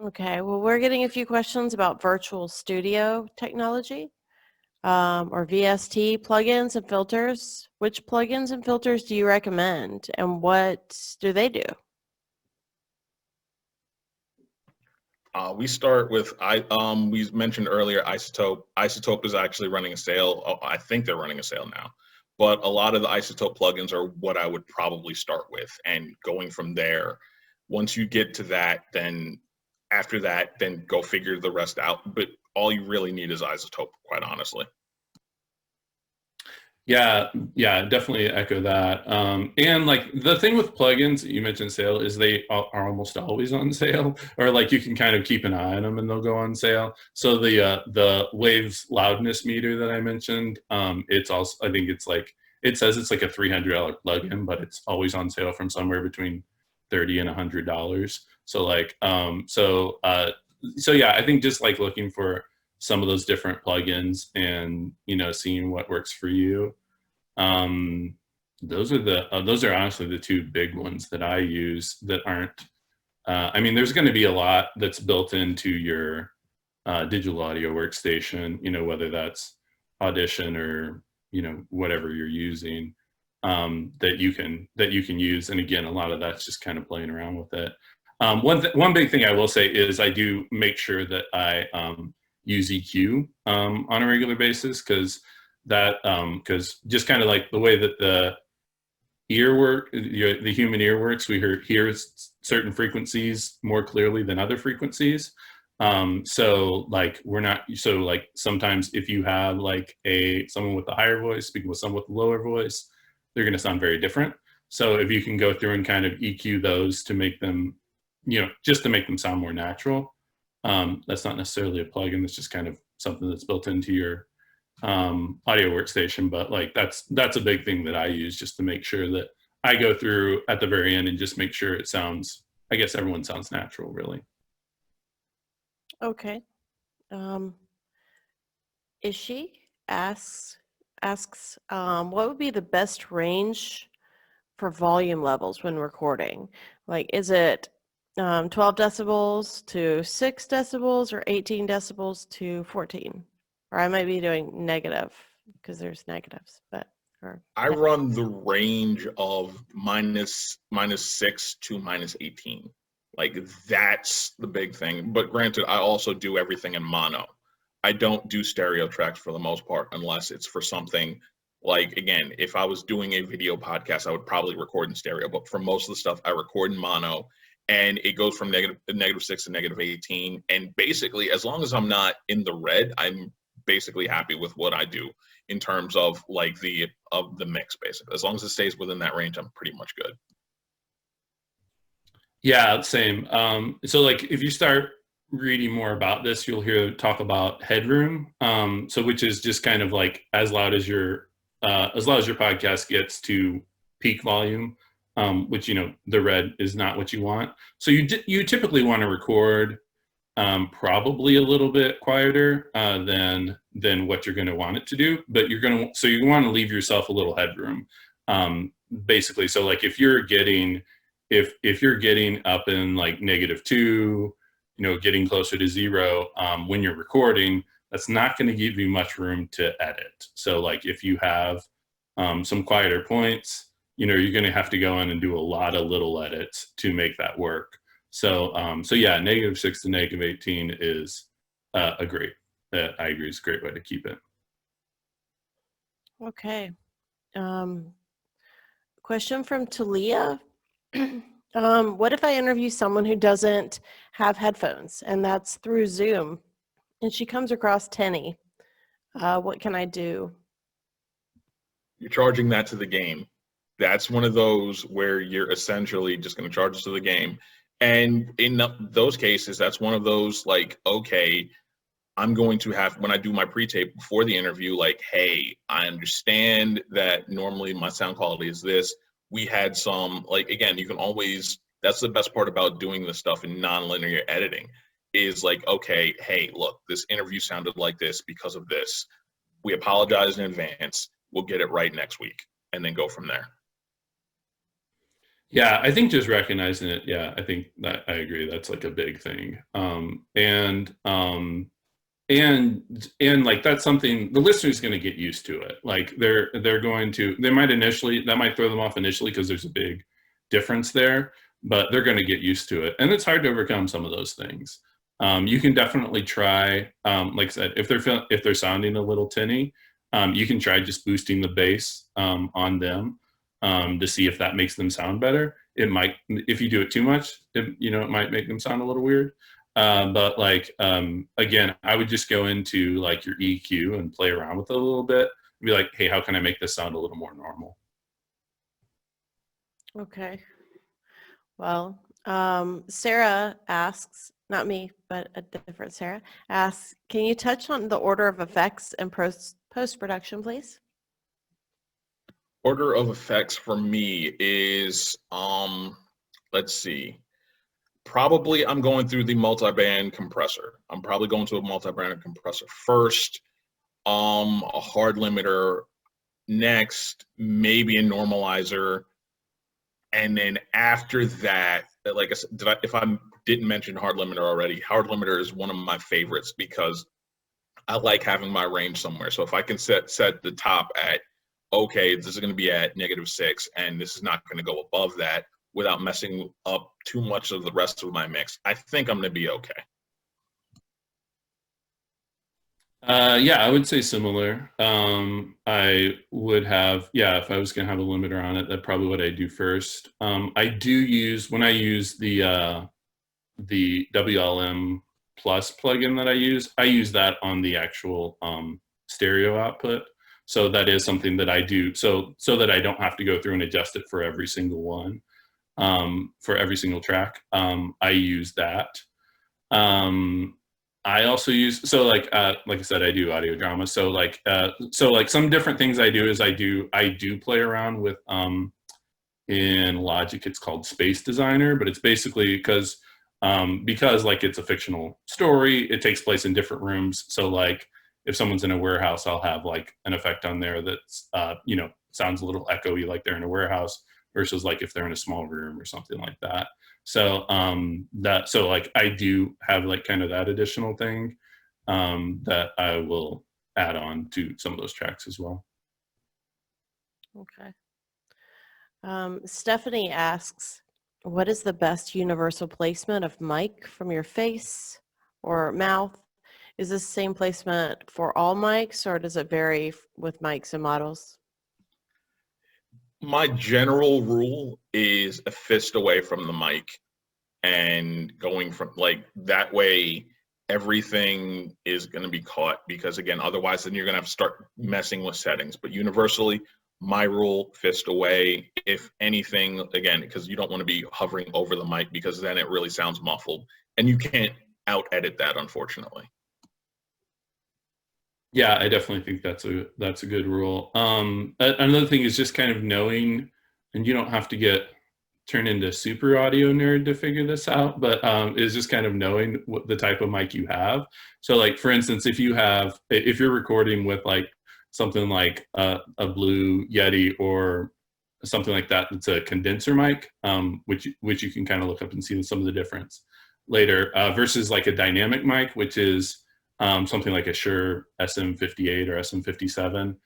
Okay, well, we're getting a few questions about virtual studio technology or VST plugins and filters. Which plugins and filters do you recommend, and what do they do? We start with we mentioned earlier Izotope. Izotope is actually running a sale. Oh, I think they're running a sale now, but a lot of the Izotope plugins are what I would probably start with, and going from there. Once you get to that, then after that, then go figure the rest out. But all you really need is Izotope, quite honestly. Yeah, definitely echo that. And like the thing with plugins that you mentioned sale is they are almost always on sale, or like you can kind of keep an eye on them and they'll go on sale. So the Waves loudness meter that I mentioned, it's also, I think it's like, it says it's like a $300 plugin, but it's always on sale from somewhere between $30 and $100. So like, so yeah, I think just like looking for some of those different plugins and, seeing what works for you. Those are honestly the two big ones that I use that aren't, I mean, there's going to be a lot that's built into your digital audio workstation, whether that's Audition or, whatever you're using, that you can use. And again, a lot of that's just kind of playing around with it. One big thing I will say is I do make sure that I use EQ on a regular basis, because just kind of like the way that the human ear works, we hear certain frequencies more clearly than other frequencies. So like sometimes if you have like someone with a higher voice speaking with someone with a lower voice, they're going to sound very different. So if you can go through and kind of EQ those to make them, just to make them sound more natural, that's not necessarily a plugin. It's just kind of something that's built into your audio workstation. But like that's a big thing that I use, just to make sure that I go through at the very end and just make sure it sounds, I guess everyone sounds natural, really. Okay. Ishi asks, what would be the best range for volume levels when recording? Like, is it 12 decibels to 6 decibels or 18 decibels to 14? Or I might be doing negative because there's negatives, but. I run the range of minus 6 to minus 18. Like, that's the big thing. But granted, I also do everything in mono. I don't do stereo tracks for the most part, unless it's for something like, again, if I was doing a video podcast, I would probably record in stereo. But for most of the stuff, I record in mono, and it goes from negative 6 to negative 18. And basically, as long as I'm not in the red, I'm basically happy with what I do in terms of like the mix. Basically, as long as it stays within that range, I'm pretty much good. Yeah, same. So like if you start reading more about this, you'll hear talk about Headroom. So which is just kind of like as loud as your podcast gets to peak volume, which the red is not what you want. So you typically want to record probably a little bit quieter than what you're going to want it to do, but you want to leave yourself a little headroom, basically. So like if you're getting up in like -2, getting closer to 0 when you're recording, that's not going to give you much room to edit. So like if you have some quieter points, you're going to have to go in and do a lot of little edits to make that work. So yeah, -6 to -18 is I agree, is a great way to keep it. Okay. Question from Talia. What if I interview someone who doesn't have headphones, and that's through Zoom, and she comes across tinny? What can I do? You're charging that to the game. That's one of those where you're essentially just going to charge it to the game. And in those cases, that's one of those like, okay, I'm going to have, when I do my pre-tape before the interview, like, hey, I understand that normally my sound quality is this. we had some, like, again, you can always, that's the best part about doing this stuff in nonlinear editing is like, okay, hey, look, this interview sounded like this because of this. We apologize in advance. We'll get it right next week, and then go from there. Yeah, I think just recognizing it. Yeah, I think that I agree. That's like a big thing. And like that's something the listener's going to get used to it. Like they're going to, they might initially, that might throw them off initially because there's a big difference there, but they're going to get used to it. And it's hard to overcome some of those things. You can definitely try, like I said, if they're sounding a little tinny, you can try just boosting the bass on them to see if that makes them sound better. It might, if you do it too much, it might make them sound a little weird. But like, again, I would just go into like your EQ and play around with it a little bit. Be like, hey, how can I make this sound a little more normal? Okay. Well, Sarah asks, not me, but a different Sarah, asks, can you touch on the order of effects and post-production, please? Order of effects for me is, let's see. Probably I'm going through the multi-band compressor. I'm probably going to a multi-band compressor first, a hard limiter next, maybe a normalizer. And then after that, like I said, if I didn't mention hard limiter already, hard limiter is one of my favorites because I like having my range somewhere. So if I can set the top at, okay, this is going to be at -6, and this is not going to go above that without messing up too much of the rest of my mix, I think I'm going to be okay. Yeah, I would say similar. I would have, yeah, if I was going to have a limiter on it, that's probably what I do first. I do use, when I use the WLM Plus plugin that I use that on the actual stereo output. So that is something that I do so that I don't have to go through and adjust it for every single one, for every single track. I use that. I also use, so like I said, I do audio drama. So like some different things I do is I do play around with, in Logic, it's called Space Designer, but it's basically because like it's a fictional story, it takes place in different rooms. So like if someone's in a warehouse, I'll have like an effect on there that's, sounds a little echoey, like they're in a warehouse, versus like if they're in a small room or something like that. So so like I do have like kind of that additional thing that I will add on to some of those tracks as well. Okay. Stephanie asks, what is the best universal placement of mic from your face or mouth? Is this the same placement for all mics, or does it vary with mics and models? My general rule is a fist away from the mic and going from like that way everything is going to be caught, because again, otherwise then you're going to have to start messing with settings. But universally, my rule, fist away. If anything, again, because you don't want to be hovering over the mic, because then it really sounds muffled and you can't out edit that, unfortunately. Yeah, I definitely think that's a good rule. Another thing is just kind of knowing, and you don't have to get turned into super audio nerd to figure this out, but is just kind of knowing what the type of mic you have. So like, for instance, if you're recording with like something like a Blue Yeti or something like that, it's a condenser mic, which you can kind of look up and see some of the difference later, versus like a dynamic mic, which is something like a Shure SM58 or SM57.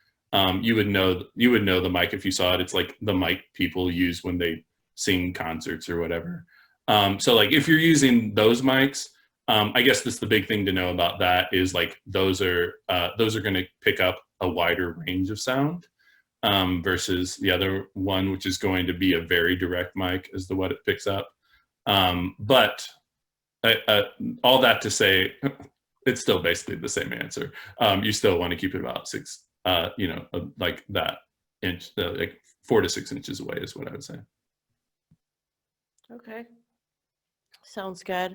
You would know the mic if you saw it. It's like the mic people use when they sing concerts or whatever. So like if you're using those mics, I guess that's the big thing to know about that is like those are going to pick up a wider range of sound, versus the other one, which is going to be a very direct mic is what it picks up. But all that to say, it's still basically the same answer. You still want to keep it about 6, like that inch, like 4 to 6 inches away is what I would say. Okay. Sounds good.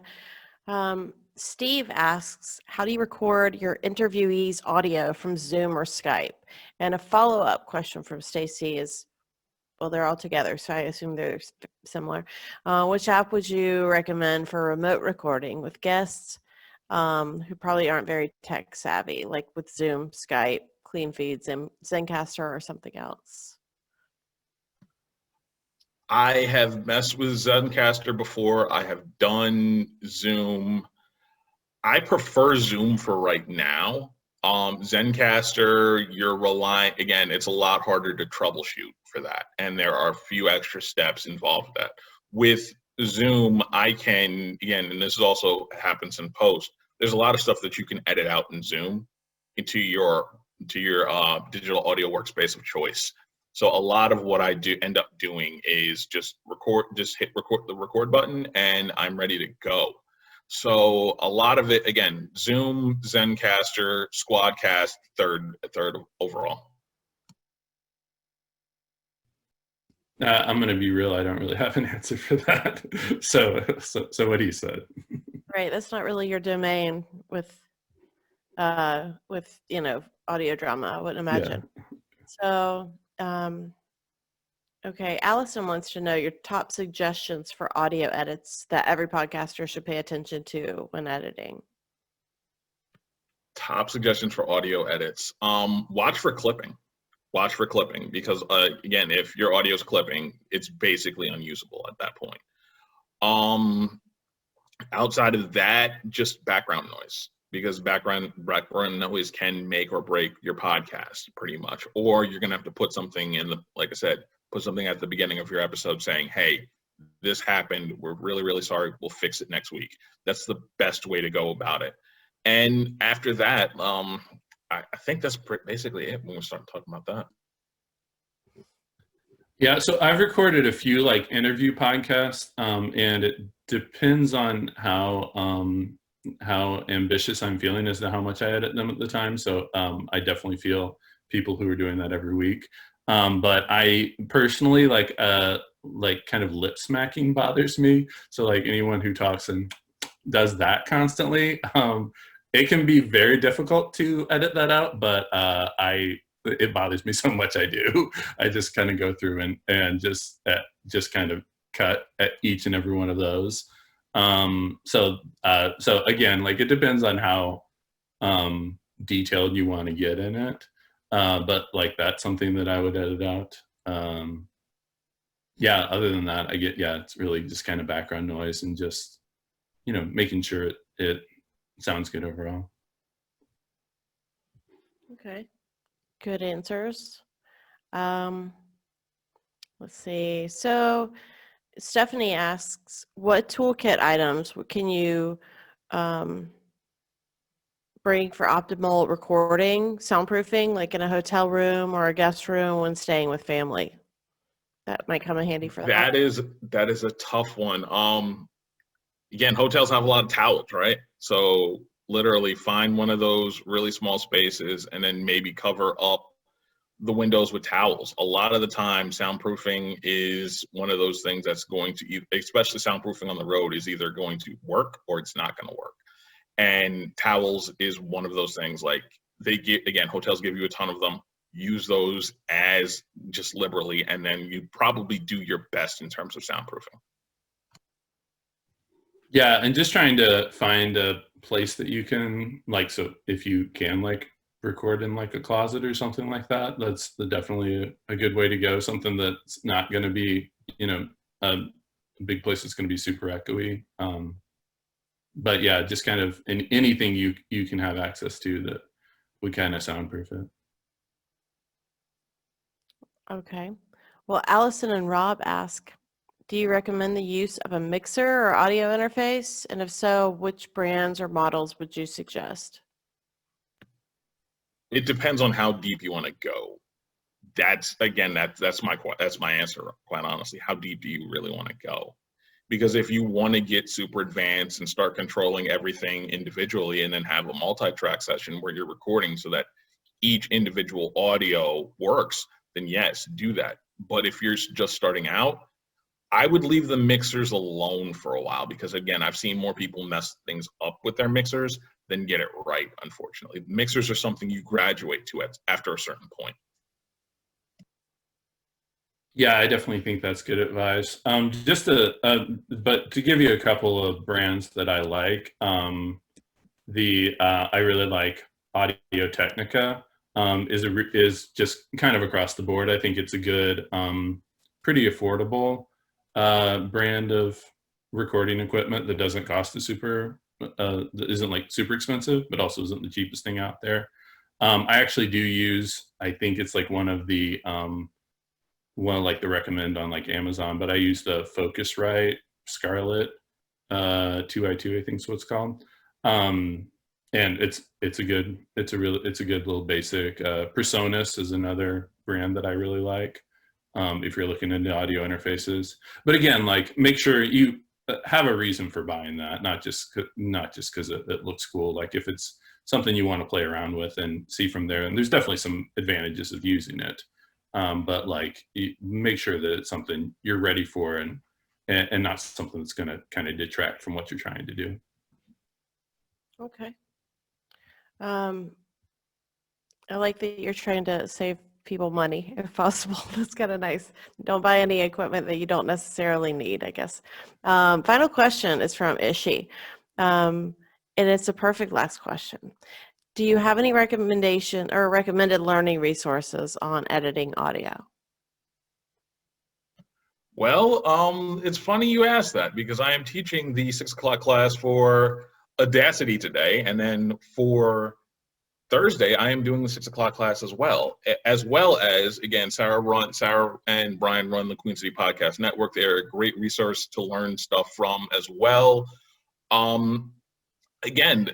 Steve asks, how do you record your interviewees audio from Zoom or Skype? And a follow-up question from Stacy is, well, they're all together, so I assume they're similar. Which app would you recommend for remote recording with guests who probably aren't very tech savvy, like with Zoom, Skype, Clean Feeds, and Zencastr or something else? I have messed with Zencastr before. I have done Zoom. I prefer Zoom for right now. Zencastr, you're relying, again, it's a lot harder to troubleshoot for that. And there are a few extra steps involved with that. With Zoom, I can, again, and this also happens in post, there's a lot of stuff that you can edit out in Zoom into your digital audio workspace of choice. So a lot of what I do end up doing is just hit the record button, and I'm ready to go. So a lot of it, again, Zoom, Zencastr, Squadcast, third overall. I'm going to be real. I don't really have an answer for that. So what he said. Right, that's not really your domain with audio drama, I wouldn't imagine. Yeah. So, okay, Allison wants to know your top suggestions for audio edits that every podcaster should pay attention to when editing. Top suggestions for audio edits. Watch for clipping. Watch for clipping, because again, if your audio is clipping, it's basically unusable at that point. Outside of that, just background noise, because background noise can make or break your podcast pretty much. Or you're gonna have to put something in like I said, put something at the beginning of your episode saying, hey, this happened, we're really, really sorry, we'll fix it next week. That's the best way to go about it. And after that, I think that's basically it when we start talking about that. Yeah, so I've recorded a few like interview podcasts, and it depends on how ambitious I'm feeling as to how much I edit them at the time. So I definitely feel people who are doing that every week. But I personally like kind of lip smacking bothers me. So like anyone who talks and does that constantly, it can be very difficult to edit that out, but it bothers me so much I do. I just kind of go through and just kind of cut at each and every one of those. So again, like it depends on how detailed you want to get in it. But like that's something that I would edit out. Yeah, other than that, it's really just kind of background noise and just, making sure it sounds good overall. Okay, good answers. Let's see. So Stephanie asks, what toolkit items can you bring for optimal recording, soundproofing, like in a hotel room or a guest room when staying with family? That might come in handy for that. That is a tough one. Again, hotels have a lot of towels, right? So literally find one of those really small spaces and then maybe cover up the windows with towels. A lot of the time, soundproofing is one of those things that's going to, especially soundproofing on the road, is either going to work or it's not going to work. And towels is one of those things. Like hotels give you a ton of them. Use those as just liberally, and then you probably do your best in terms of soundproofing. Yeah, and just trying to find a place that you can, like, so if you can like record in like a closet or something like that, that's definitely a good way to go. Something that's not going to be, a big place that's going to be super echoey. But yeah, just kind of in anything you can have access to that would kind of soundproof it. Okay. Well, Allison and Rob ask, do you recommend the use of a mixer or audio interface? And if so, which brands or models would you suggest? It depends on how deep you want to go. That's my answer, quite honestly. How deep do you really want to go? Because if you want to get super advanced and start controlling everything individually and then have a multi-track session where you're recording so that each individual audio works, then yes, do that. But if you're just starting out, I would leave the mixers alone for a while, because again, I've seen more people mess things up with their mixers than get it right, unfortunately. Mixers are something you graduate to after a certain point. Yeah, I definitely think that's good advice. But to give you a couple of brands that I like, I really like Audio Technica. Is just kind of across the board. I think it's a good, pretty affordable brand of recording equipment that doesn't cost that isn't like super expensive, but also isn't the cheapest thing out there. I actually do use. I think it's like one of the recommend on like Amazon, but I use the Focusrite Scarlett 2i2, I think is what it's called. And it's a good little basic. Presonus is another brand that I really like, if you're looking into audio interfaces. But again, like, make sure you have a reason for buying that, not just because it looks cool. Like, if it's something you want to play around with and see from there, and there's definitely some advantages of using it. But like, make sure that it's something you're ready for, and not something that's going to kind of detract from what you're trying to do. Okay. I like that you're trying to save people money if possible. That's kind of nice. Don't buy any equipment that you don't necessarily need, I guess. Final question is from Ishi. And it's a perfect last question. Do you have any recommendation or recommended learning resources on editing audio? Well, it's funny you asked that, because I am teaching the 6 o'clock class for Audacity today, and then for Thursday I am doing the 6 o'clock class as well as, again, Sarah and Brian run the Queen City Podcast Network. They're a great resource to learn stuff from as well. Again,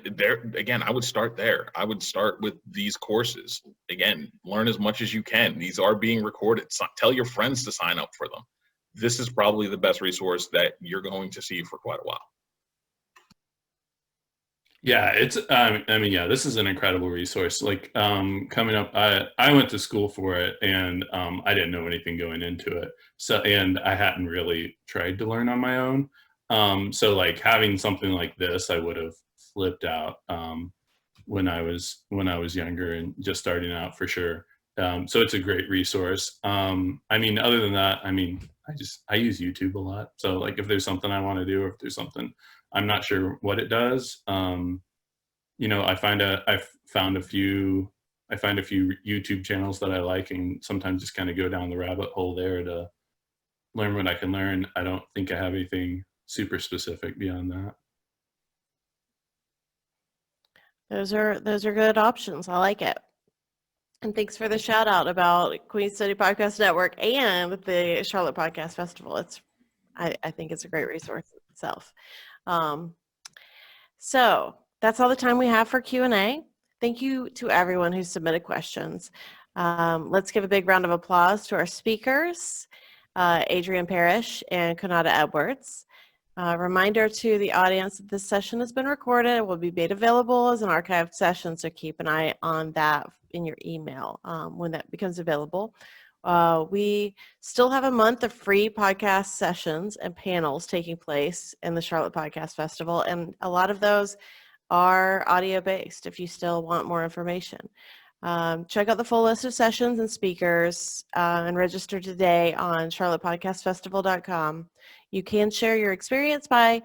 I would start there. I would start with these courses. Again, learn as much as you can. These are being recorded. Tell your friends to sign up for them. This is probably the best resource that you're going to see for quite a while. Yeah, this is an incredible resource. Like, coming up, I went to school for it, and I didn't know anything going into it. And I hadn't really tried to learn on my own. So like, having something like this, I would have flipped out when I was younger and just starting out, for sure. So it's a great resource. Other than that, I use YouTube a lot. So like, if there's something I want to do, or if there's something I'm not sure what it does, I've found a few YouTube channels that I like, and sometimes just kind of go down the rabbit hole there to learn what I can learn. I don't think I have anything super specific beyond that. Those are good options. I like it. And thanks for the shout out about Queen City Podcast Network and the Charlotte Podcast Festival. I think it's a great resource itself. So that's all the time we have for Q&A. Thank you to everyone who submitted questions. Let's give a big round of applause to our speakers, Adrian Parrish and Konata Edwards. Reminder to the audience that this session has been recorded. It will be made available as an archived session, so keep an eye on that in your email when that becomes available. We still have a month of free podcast sessions and panels taking place in the Charlotte Podcast Festival, and a lot of those are audio-based if you still want more information. Check out the full list of sessions and speakers and register today on charlottepodcastfestival.com. You can share your experience by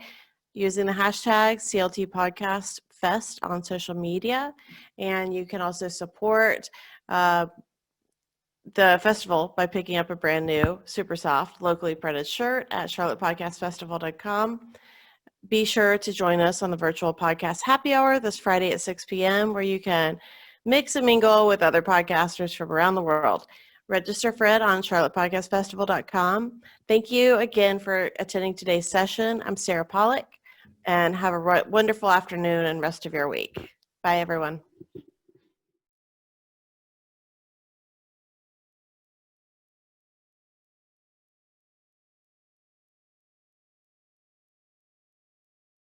using the hashtag CLT Podcast Fest on social media, and you can also support the festival by picking up a brand new, super soft, locally printed shirt at charlottepodcastfestival.com. Be sure to join us on the virtual podcast happy hour this Friday at 6 p.m. where you can mix and mingle with other podcasters from around the world. Register for it on charlottepodcastfestival.com. Thank you again for attending today's session. I'm Sarah Pollock, and have a wonderful afternoon and rest of your week. Bye, everyone.